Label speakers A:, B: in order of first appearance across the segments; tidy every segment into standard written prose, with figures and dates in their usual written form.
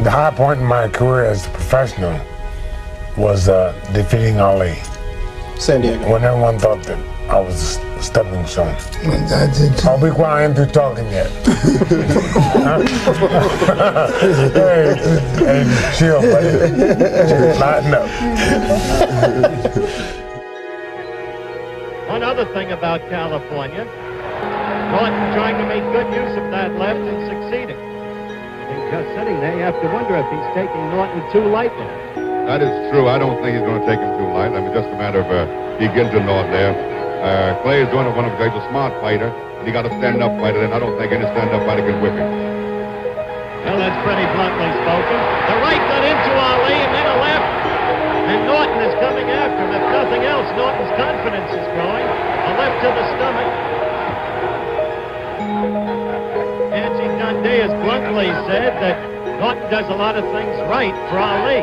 A: The high point in my career as a professional was defeating Ali.
B: San Diego.
A: When everyone thought that I was a stepping stone. I'll be quiet, I ain't through talking yet. hey, chill, buddy. Lighten up.
C: One other thing about California, Norton trying to make good use of that left and succeeding. And just sitting there, you have to wonder if he's taking Norton too lightly.
D: That is true. I don't think he's going to take him too light. I mean, just a matter of he gets to Norton there. Clay is doing it one of he's a smart fighter, and he got a stand-up fighter, and I don't think any stand-up fighter can whip him.
C: Well, that's pretty bluntly spoken. The right got into Ali, and then a left. And Norton is coming after him. If nothing else, Norton's confidence is growing. A left to the stomach. Angie Dundee has bluntly said that Norton does a lot of things right for Ali.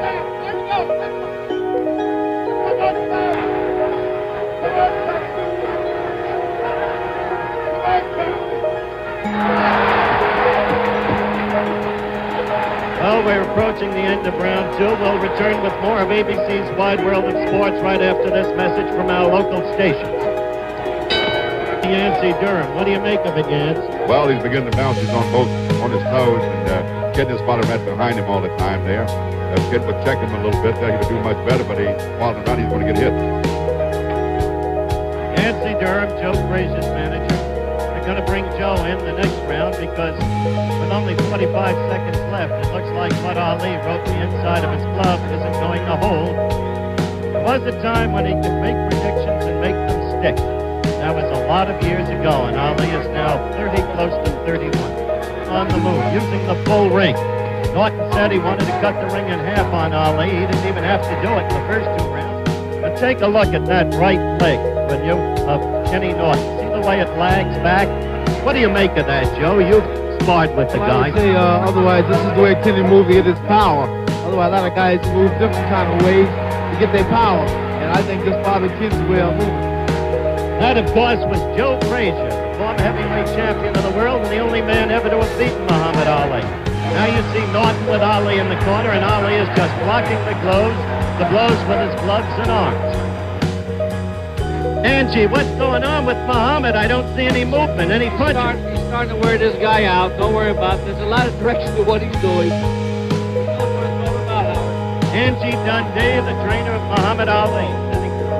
C: Well, we're approaching the end of round two. We'll return with more of ABC's Wide World of Sports right after this message from our local stations. Yancey Durham, what do you make of it, Yance?
D: Well, he's beginning to bounce. He's on his toes, and Kid is spotted right behind him all the time there. Kid would check him a little bit there. He would do much better, but while around, he's going to get hit.
C: Yancey Durham, Joe Frazier's manager. They're going to bring Joe in the next round because with only 45 seconds left, it looks like what Ali wrote the inside of his glove isn't going to hold. There was a time when he could make predictions and make them stick. That was a lot of years ago, and Ali is now 30, close to 31. On the move, using the full ring. Norton said he wanted to cut the ring in half on Ali. He didn't even have to do it in the first two rounds. But take a look at that right leg, will you, of Kenny Norton. See the way it lags back? What do you make of that, Joe? You've sparred with the guy.
E: I would say, otherwise, this is the way Kenny moves to get his power. Otherwise, a lot of guys move different kind of ways to get their power. And I think this probably Kenny's way of moving.
C: That, of course, was Joe Frazier, former heavyweight champion of the world and the only man ever to have beaten Muhammad Ali. Now you see Norton with Ali in the corner, and Ali is just blocking the blows with his gloves and arms. Angie, what's going on with Muhammad? I don't see any movement, any punches.
E: He's starting to wear this guy out. Don't worry about it. There's a lot of direction to what he's doing.
C: Angie Dundee, the trainer of Muhammad Ali.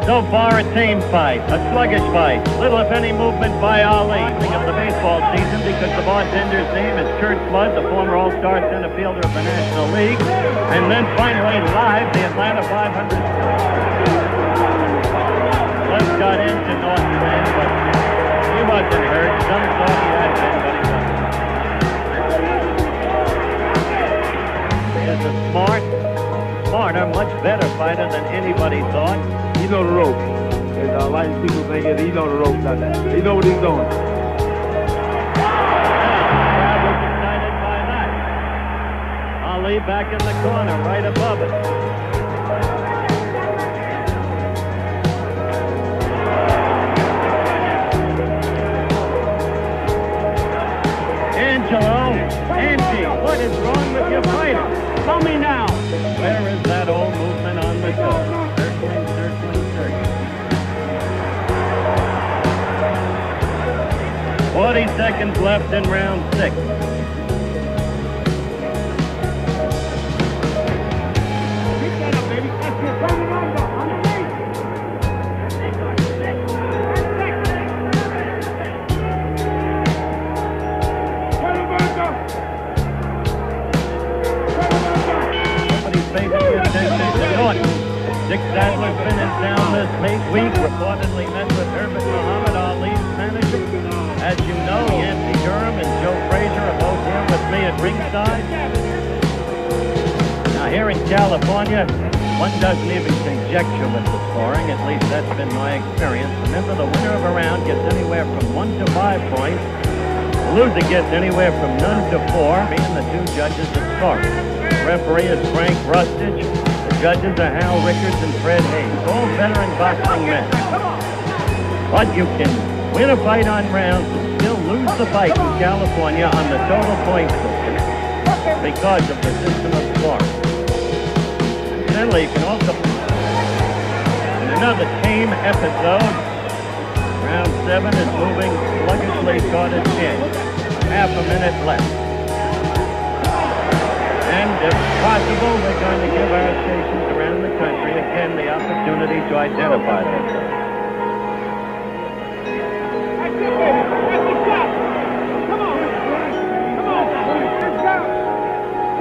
C: So far, a tame fight, a sluggish fight. Little, if any, movement by Ali. Think of the baseball season because the bartender's name is Kurt Flood, the former all-star center fielder of the National League. And then finally, live, the Atlanta 500. Flood got into Norton then, but he wasn't hurt. Some thought he had been, but he wasn't. He is a smarter, much better fighter than anybody thought.
E: He know the ropes. There's a lot of people think that he know the ropes on that. He know what he's doing.
C: Yeah, the crowd was excited by that. Ali back in the corner, right above it. Angelo, Angie, what is wrong with your fighter? Tell me now. Where is that old movement on the toe? Circling. 40 seconds left in round 6. Dick Sadler finished down this week, reportedly met with Herbert Muhammad Ali's manager. As you know, Yancey Durham and Joe Frazier are both here with me at ringside. Now here in California, one doesn't even conjecture with the scoring, at least that's been my experience. Remember, the winner of a round gets anywhere from 1 to 5 points. The loser gets anywhere from none to 4, me and the two judges that score. The referee is Frank Rustage. Judges are Hal Rickards and Fred Hayes, all veteran boxing men. But you can win a fight on rounds and still lose the fight in California on the total point system because of the system of for him. Incidentally, you can also, in another tame episode, round 7 is moving sluggishly toward its end. Half a minute left. And if possible, we're going to give our stations around the country again the opportunity to identify themselves.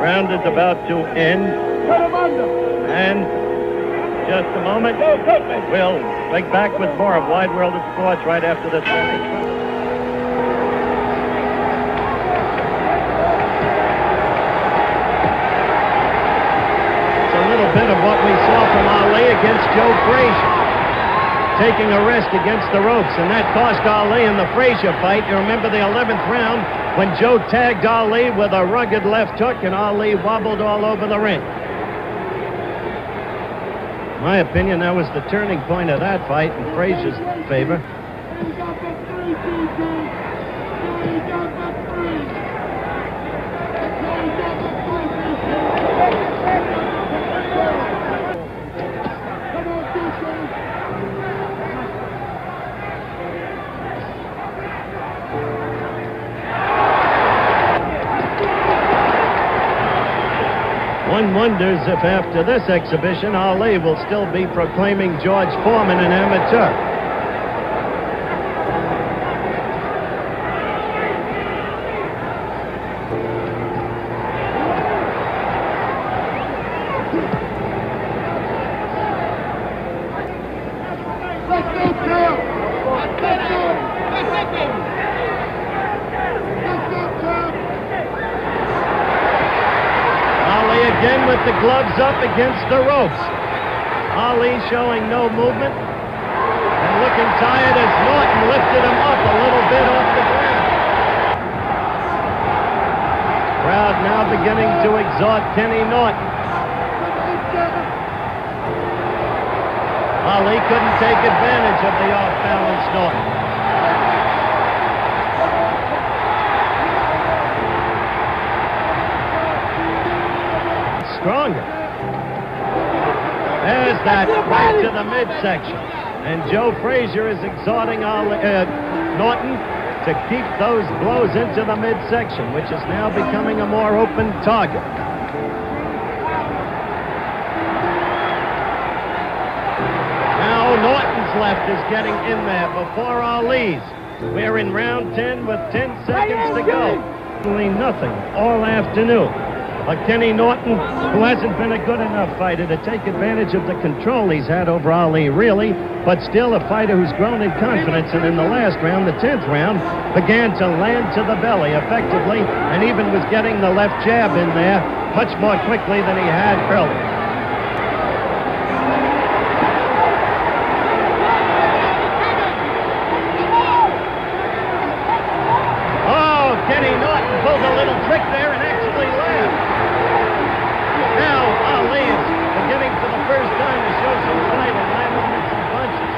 C: Round is about to end. And just a moment, we'll be back with more of Wide World of Sports right after this. A little bit of what we saw from Ali against Joe Frazier, taking a rest against the ropes, and that cost Ali in the Frazier fight. You remember the 11th round when Joe tagged Ali with a rugged left hook and Ali wobbled all over the ring. In my opinion, that was the turning point of that fight in Frazier's favor. One wonders if after this exhibition, Ali will still be proclaiming George Foreman an amateur. Again with the gloves up against the ropes. Ali showing no movement and looking tired as Norton lifted him up a little bit off the ground. Crowd now beginning to exhort Kenny Norton. Ali couldn't take advantage of the off-balance Norton. Stronger. There's that right to the midsection. And Joe Frazier is exhorting Norton to keep those blows into the midsection, which is now becoming a more open target. Now Norton's left is getting in there before Ali's. We're in round 10 with 10 seconds to go. Nothing all afternoon. But Kenny Norton, who hasn't been a good enough fighter to take advantage of the control he's had over Ali, really, but still a fighter who's grown in confidence, and in the last round, the 10th round, began to land to the belly effectively, and even was getting the left jab in there much more quickly than he had earlier. Oh, Kenny Norton pulled a little trick there and actually laughed. Now Ali is beginning for the first time to show some fight and landing with some punches.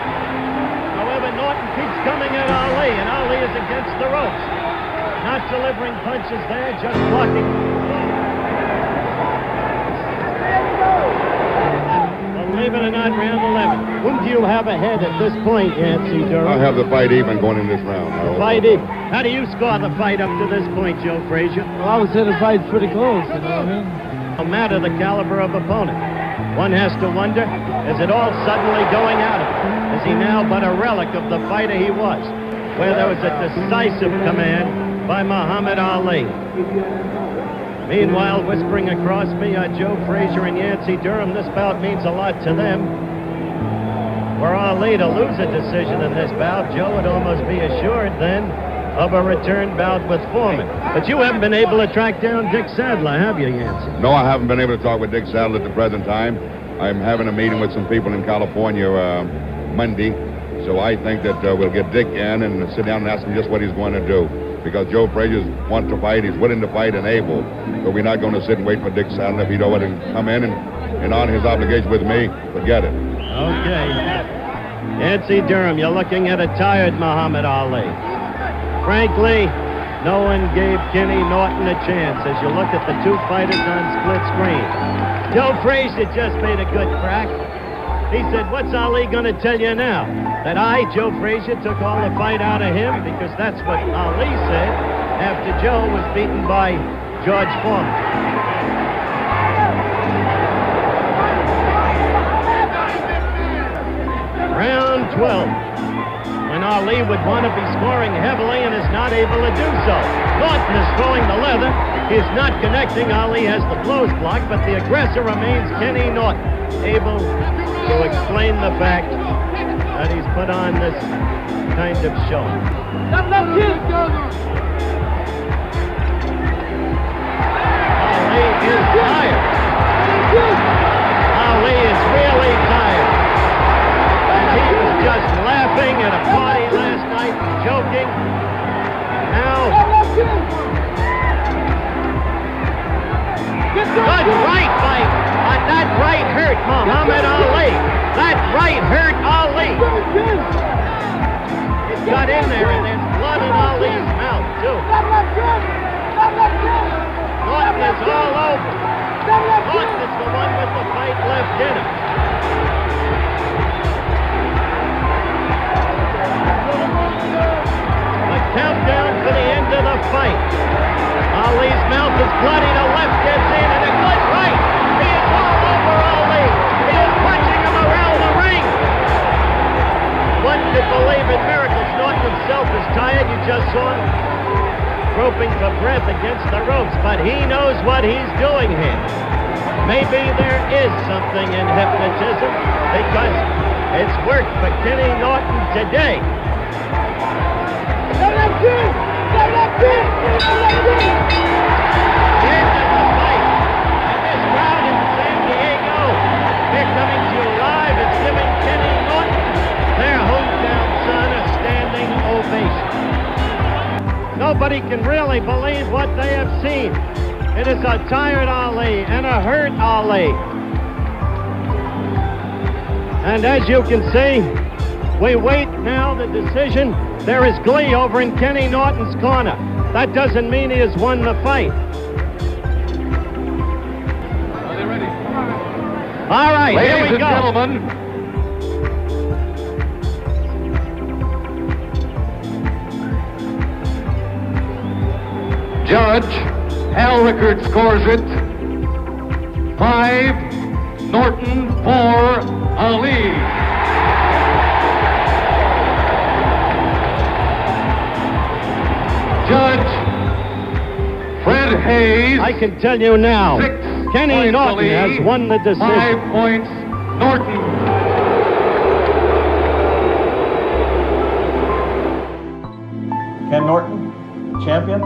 C: However, Norton keeps coming at Ali, and Ali is against the ropes. Not delivering punches there, just blocking. Believe it or not, round 11. Whom do you have ahead at this point, Yancey Durham?
D: I have the fight even going in this round.
C: Fight even. How do you score the fight up to this point, Joe Frazier?
E: Well, I would say the fight's pretty close, you know what I mean?
C: No matter the caliber of opponent, one has to wonder, is it all suddenly going out of him? Is he now but a relic of the fighter he was, where there was a decisive command by Muhammad Ali? Meanwhile, whispering across me are Joe Frazier and Yancey Durham. This bout means a lot to them. Were Ali to lose a decision in this bout, Joe would almost be assured then of a return bout with Foreman. But you haven't been able to track down Dick Sadler, have you, Yancey?
D: No, I haven't been able to talk with Dick Sadler at the present time. I'm having a meeting with some people in California Monday, so I think that we'll get Dick in and sit down and ask him just what he's going to do. Because Joe Frazier wants to fight, he's willing to fight and able. So we're not going to sit and wait for Dick Sadler. If he don't want to come in and honor his obligation with me, forget it.
C: Okay. Yancey Durham, you're looking at a tired Muhammad Ali. Frankly, No one gave Kenny Norton a chance as you look at the two fighters on split screen. Joe Frazier just made a good crack. He said, what's Ali going to tell you now? That I, Joe Frazier, took all the fight out of him? Because that's what Ali said after Joe was beaten by George Foreman. Round 12. When Ali would want to be scoring heavily and is not able to do so. Norton is throwing the leather. He's not connecting. Ali has the blows blocked, but the aggressor remains Kenny Norton, able to explain the fact that he's put on this kind of show. Ali is tired. Ali is really tired. He was just laughing at a party last night, joking. Now, good right fight. That right hurt Muhammad Ali. That right hurt Ali. It got in there, and there's blood in Ali's mouth, too. Norton is all over. Norton is the one with the fight left in him. Countdown to the end of the fight. Ali's mouth is bloody. The left gets in, and a good right. He is all over Ali. He is punching him around the ring. One could believe in miracles. Norton himself is tired. You just saw him groping for breath against the ropes, but he knows what he's doing here. Maybe there is something in hypnotism because it's worked for Kenny Norton today. The end of the fight. And this crowd in San Diego, they're coming to you live. It's giving Kenny Norton, their hometown son, a standing ovation. Nobody can really believe what they have seen. It is a tired Ali and a hurt Ali. And as you can see, we wait now the decision. There is glee over in Kenny Norton's corner. That doesn't mean he has won the fight.
B: Are they ready?
C: All right, here we go.
B: Ladies and gentlemen, Judge Al Rickard scores it 5, Norton 4, Ali. Judge Fred Hayes.
C: I can tell you now,
B: 6
C: Kenny Norton
B: Ali,
C: has won the decision.
B: 5 points, Norton.
F: Ken Norton, champion?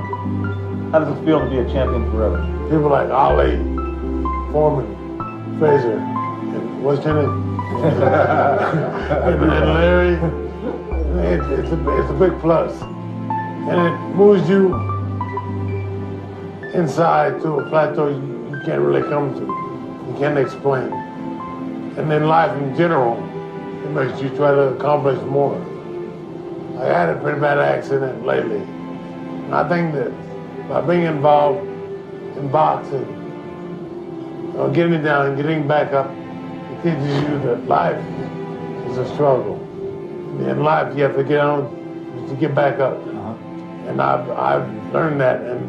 F: How does it feel to be a champion forever?
A: People like Ali, Foreman, Frazier, and what's your name? and Larry. It's a big plus. And it moves you inside to a plateau you can't really come to. You can't explain. And in life in general, it makes you try to accomplish more. I had a pretty bad accident lately. And I think that by being involved in boxing, getting it down and getting back up, it teaches you that life is a struggle. In life, you have to get on to get back up. And I've learned that, and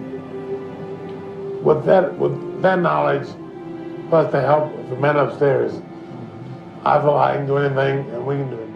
A: with that knowledge, plus the help of the men upstairs, I feel I can do anything, and we can do it.